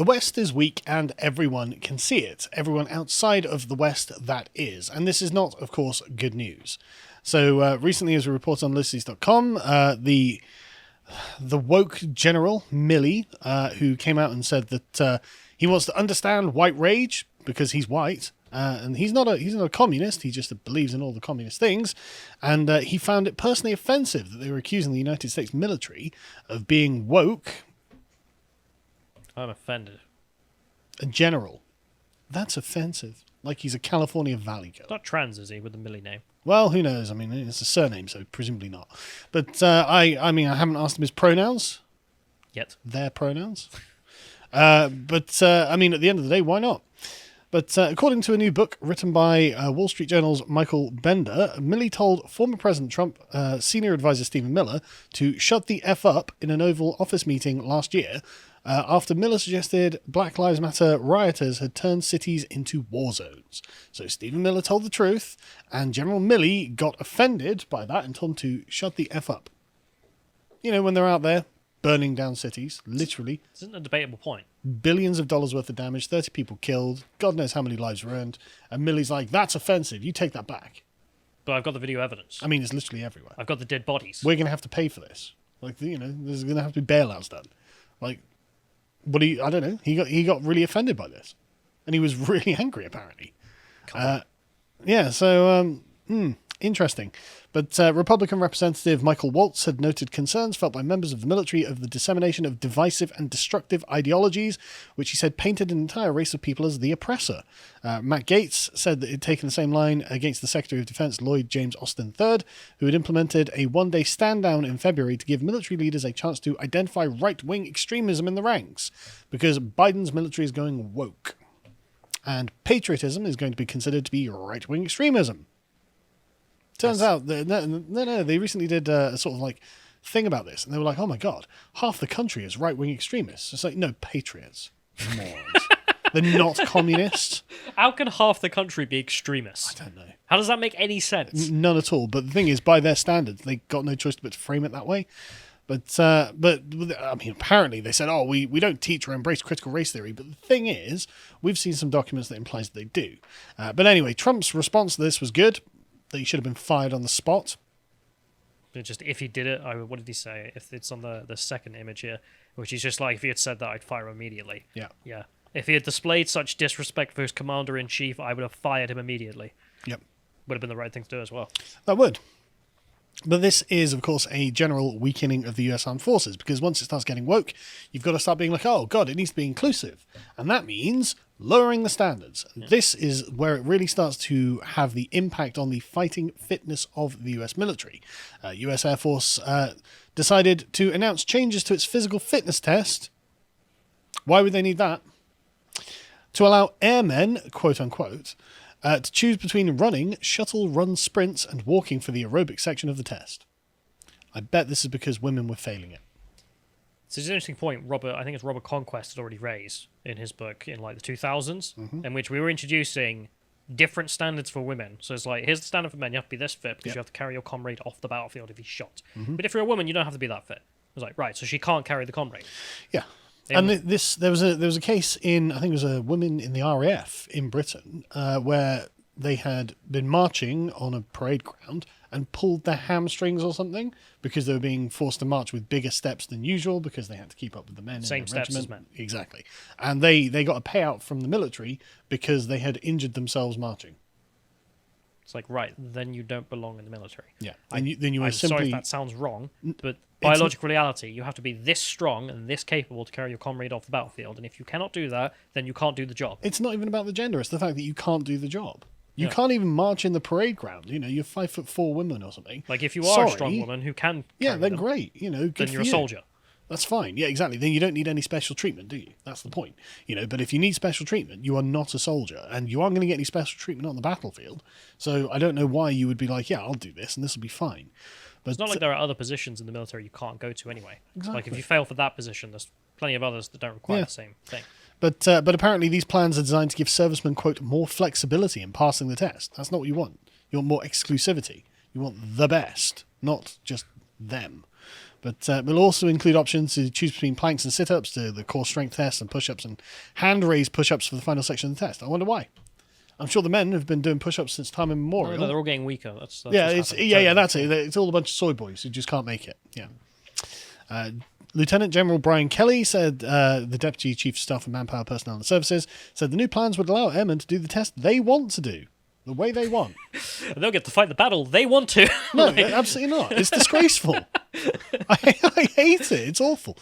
The West is weak and everyone can see it. Everyone outside of the West, that is. And this is not, of course, good news. So recently, as we report on Lotus.com, the woke general, Milley, who came out and said that he wants to understand white rage because he's white. And he's not a communist. He just believes in all the communist things. And he found it personally offensive that they were accusing the United States military of being woke. I'm offended. A general. That's offensive. Like he's a California Valley girl. Not trans, is he, with the Millie name? Well, who knows? I mean, it's a surname, so presumably not. But I haven't asked him his pronouns. Yet. Their pronouns. But at the end of the day, why not? But according to a new book written by Wall Street Journal's Michael Bender, Milley told former President Trump senior advisor Stephen Miller to shut the F up in an Oval Office meeting last year after Miller suggested Black Lives Matter rioters had turned cities into war zones. So Stephen Miller told the truth, and General Milley got offended by that and told him to shut the F up. You know, when they're out there burning down cities, literally. This isn't a debatable point. Billions of dollars worth of damage, 30 people killed, God knows how many lives ruined, and Milley's like, that's offensive, you take that back. But I've got the video evidence. I mean, it's literally everywhere. I've got the dead bodies. We're going to have to pay for this. Like, you know, there's going to have to be bailouts done. Like, I don't know, he got really offended by this. And he was really angry, apparently. Interesting. But Republican Representative Michael Waltz had noted concerns felt by members of the military of the dissemination of divisive and destructive ideologies, which he said painted an entire race of people as the oppressor. Matt Gaetz said that he'd taken the same line against the Secretary of Defense Lloyd James Austin III, who had implemented a one-day stand-down in February to give military leaders a chance to identify right-wing extremism in the ranks, because Biden's military is going woke. And patriotism is going to be considered to be right-wing extremism. Turns out, they recently did a sort of like thing about this, and they were like, oh my God, half the country is right-wing extremists. It's like, no, patriots. Morons. They're not communists. How can half the country be extremists? I don't know. How does that make any sense? None at all. But the thing is, by their standards, they got no choice but to frame it that way. But I mean, apparently they said, oh, we don't teach or embrace critical race theory. But the thing is, we've seen some documents that implies that they do. But anyway, Trump's response to this was good. That he should have been fired on the spot. Just if he did it, what did he say? If it's on the second image here, which is just like, if he had said that, I'd fire him immediately. Yeah. Yeah. If he had displayed such disrespect for his commander-in-chief, I would have fired him immediately. Yep. Would have been the right thing to do as well. That would. But this is, of course, a general weakening of the US Armed Forces, because once it starts getting woke, you've got to start being like, oh, God, it needs to be inclusive. And that means lowering the standards. Yeah. This is where it really starts to have the impact on the fighting fitness of the US military. US Air Force decided to announce changes to its physical fitness test. Why would they need that? To allow airmen, quote-unquote, to choose between running, shuttle run sprints, and walking for the aerobic section of the test. I bet this is because women were failing it. So it's an interesting point I think it's Robert Conquest had already raised in his book in like the 2000s, in which we were introducing different standards for women. So it's like, here's the standard for men, you have to be this fit because you have to carry your comrade off the battlefield if he's shot. But if you're a woman, you don't have to be that fit. It was like, right, so she can't carry the comrade. Yeah. And there was a case in, I think it was a woman in the RAF in Britain, where they had been marching on a parade ground and pulled their hamstrings or something because they were being forced to march with bigger steps than usual because they had to keep up with the men. Same in the steps regiment. as men. Exactly. And they got a payout from the military because they had injured themselves marching. It's like, right, then you don't belong in the military. Yeah. And then you were simply... sorry if that sounds wrong, but biological reality, you have to be this strong and this capable to carry your comrade off the battlefield. And if you cannot do that, then you can't do the job. It's not even about the gender. It's the fact that you can't do the job. You can't even march in the parade ground. You know, you're 5'4" woman or something. Like, if you are a strong woman who can then them, great. You know, good then you're for a you. soldier. That's fine. Yeah, exactly. Then you don't need any special treatment, do you? That's the point. You know, but if you need special treatment, you are not a soldier, and you aren't going to get any special treatment on the battlefield. So I don't know why you would be like, yeah, I'll do this, and this will be fine. But it's not like there are other positions in the military you can't go to anyway. Exactly. Like, if you fail for that position, there's plenty of others that don't require the same thing. But apparently these plans are designed to give servicemen, quote, more flexibility in passing the test. That's not what you want. You want more exclusivity. You want the best, not just them. But we'll also include options to choose between planks and sit-ups, to the core strength test and push-ups and hand-raised push-ups for the final section of the test. I wonder why. I'm sure the men have been doing push-ups since time immemorial. No, they're all getting weaker. That's yeah, what's happening. yeah, that's it. It's all a bunch of soy boys who just can't make it. Yeah. Lieutenant General Brian Kelly said, the Deputy Chief of Staff of Manpower, Personnel and Services, said the new plans would allow airmen to do the test they want to do, the way they want. And they'll get to fight the battle they want to. No, absolutely not. It's disgraceful. I hate it. It's awful.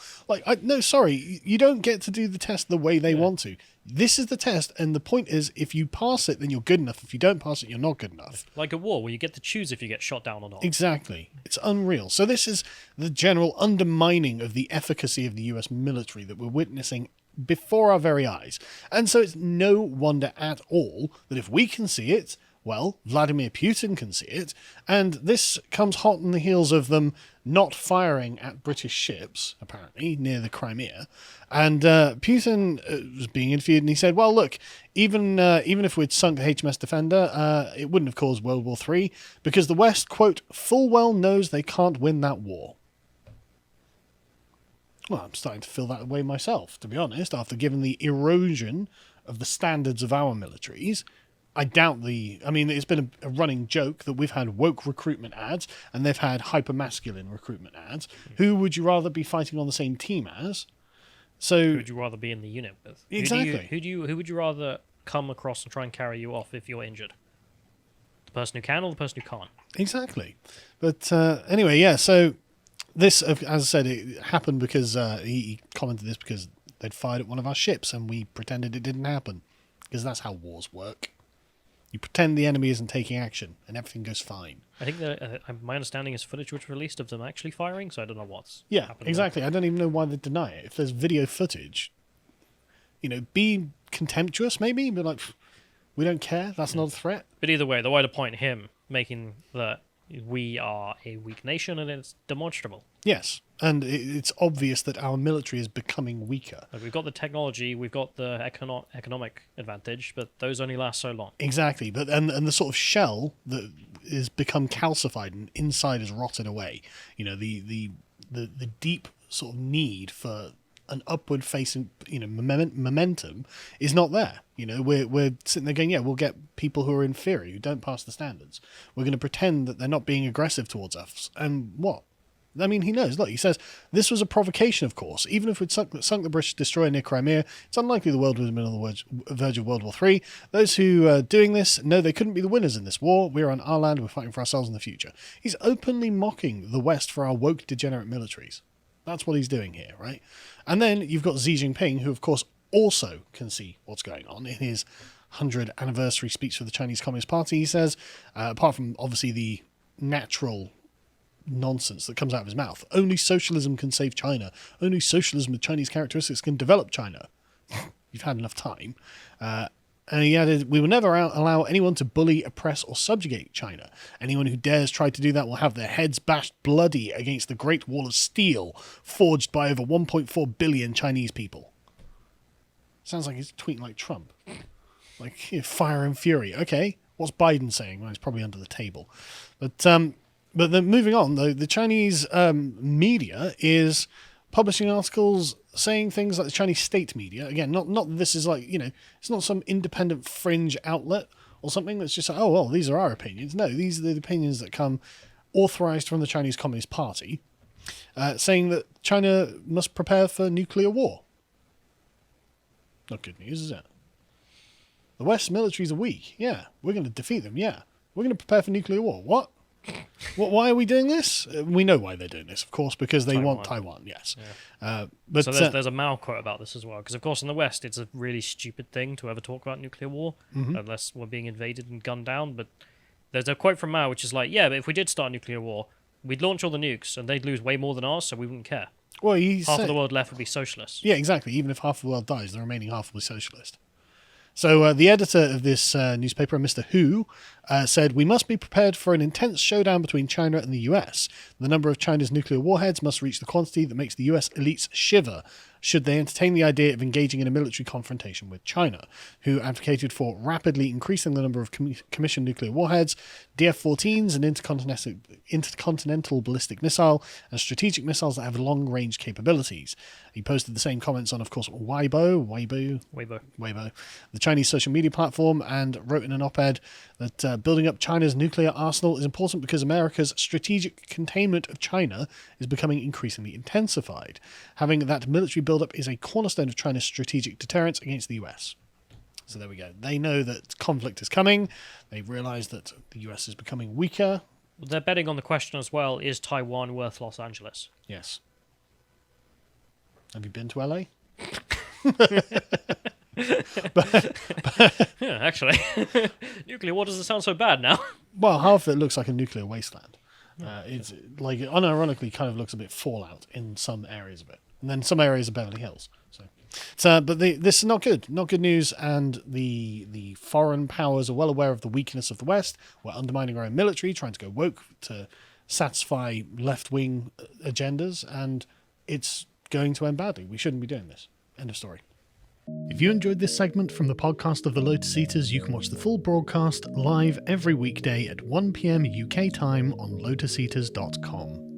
No, sorry, you don't get to do the test the way they want to. This is the test, and the point is, if you pass it, then you're good enough. If you don't pass it, you're not good enough. Like a war, where you get to choose if you get shot down or not. Exactly. It's unreal. So this is the general undermining of the efficacy of the US military that we're witnessing before our very eyes. And so it's no wonder at all that if we can see it, well, Vladimir Putin can see it, and this comes hot on the heels of them not firing at British ships, apparently, near the Crimea. And Putin was being interviewed, and he said, well, look, even if we'd sunk the HMS Defender, it wouldn't have caused World War III, because the West, quote, full well knows they can't win that war. Well, I'm starting to feel that way myself, to be honest, after given the erosion of the standards of our militaries. I doubt it's been a running joke that we've had woke recruitment ads and they've had hyper-masculine recruitment ads. Who would you rather be fighting on the same team as? So, who would you rather be in the unit with? Exactly. Who would you rather come across and try and carry you off if you're injured? The person who can or the person who can't? Exactly. But anyway, yeah, so this, as I said, it happened because he commented this because they'd fired at one of our ships and we pretended it didn't happen. Because that's how wars work. You pretend the enemy isn't taking action, and everything goes fine. I think that my understanding is footage was released of them actually firing, so I don't know what's happened. Exactly. I don't even know why they deny it. If there's video footage, be contemptuous maybe, but like, we don't care. That's not a threat. But either way, the wider point, him making that we are a weak nation, and it's demonstrable. Yes, and it's obvious that our military is becoming weaker. Like, we've got the technology, we've got the economic advantage, but those only last so long. Exactly, but and the sort of shell that is become calcified and inside is rotted away. The deep sort of need for an upward facing momentum is not there. We're sitting there going, yeah, we'll get people who are inferior, who don't pass the standards. We're going to pretend that they're not being aggressive towards us. And what? I mean, he knows. Look, he says, this was a provocation, of course. Even if we'd sunk the British destroyer near Crimea, it's unlikely the world would have been on the verge of World War III. Those who are doing this know they couldn't be the winners in this war. We're on our land, we're fighting for ourselves in the future. He's openly mocking the West for our woke, degenerate militaries. That's what he's doing here, right? And then you've got Xi Jinping, who, of course, also can see what's going on. In his 100th anniversary speech for the Chinese Communist Party, he says, apart from, obviously, the natural nonsense that comes out of his mouth, only socialism can save China. Only socialism with Chinese characteristics can develop China. You've had enough time. And he added, we will never allow anyone to bully, oppress, or subjugate China. Anyone who dares try to do that will have their heads bashed bloody against the Great Wall of Steel, forged by over 1.4 billion Chinese people. Sounds like he's tweeting like Trump. Like, fire and fury. Okay, what's Biden saying? Well, he's probably under the table. But then moving on, though, the Chinese media is publishing articles saying things like the Chinese state media. Again, not this is like, it's not some independent fringe outlet or something that's just like, oh, well, these are our opinions. No, these are the opinions that come authorized from the Chinese Communist Party, saying that China must prepare for nuclear war. Not good news, is it? The West's militaries are weak. Yeah. We're going to defeat them. Yeah. We're going to prepare for nuclear war. What? Why are we doing this? We know why they're doing this, of course, because they want Taiwan, yes. Yeah. But so there's a Mao quote about this as well, because, of course, in the West, it's a really stupid thing to ever talk about nuclear war, unless we're being invaded and gunned down. But there's a quote from Mao, which is like, yeah, but if we did start nuclear war, we'd launch all the nukes, and they'd lose way more than ours, so we wouldn't care. Well, half of the world left would be socialist. Yeah, exactly. Even if half the world dies, the remaining half will be socialist. So the editor of this newspaper, Mr. Hu, said, we must be prepared for an intense showdown between China and the US. The number of China's nuclear warheads must reach the quantity that makes the US elites shiver. should they entertain the idea of engaging in a military confrontation with China, who advocated for rapidly increasing the number of commissioned nuclear warheads, DF-14s, an intercontinental ballistic missile, and strategic missiles that have long-range capabilities. He posted the same comments on, of course, Weibo, the Chinese social media platform, and wrote in an op-ed that building up China's nuclear arsenal is important because America's strategic containment of China is becoming increasingly intensified. Having that military buildup is a cornerstone of China's strategic deterrence against the US. So there we go. They know that conflict is coming. They realise that the US is becoming weaker. They're betting on the question as well, is Taiwan worth Los Angeles? Yes. Have you been to LA? Yeah, actually. Nuclear war doesn't sound so bad now. Well, half of it looks like a nuclear wasteland. It's like, unironically, kind of looks a bit Fallout in some areas of it. And then some areas of Beverly Hills. But this is not good. Not good news, and the foreign powers are well aware of the weakness of the West. We're undermining our own military, trying to go woke to satisfy left-wing agendas, and it's going to end badly. We shouldn't be doing this. End of story. If you enjoyed this segment from the podcast of the Lotus Eaters, you can watch the full broadcast live every weekday at 1 p.m. UK time on lotuseaters.com.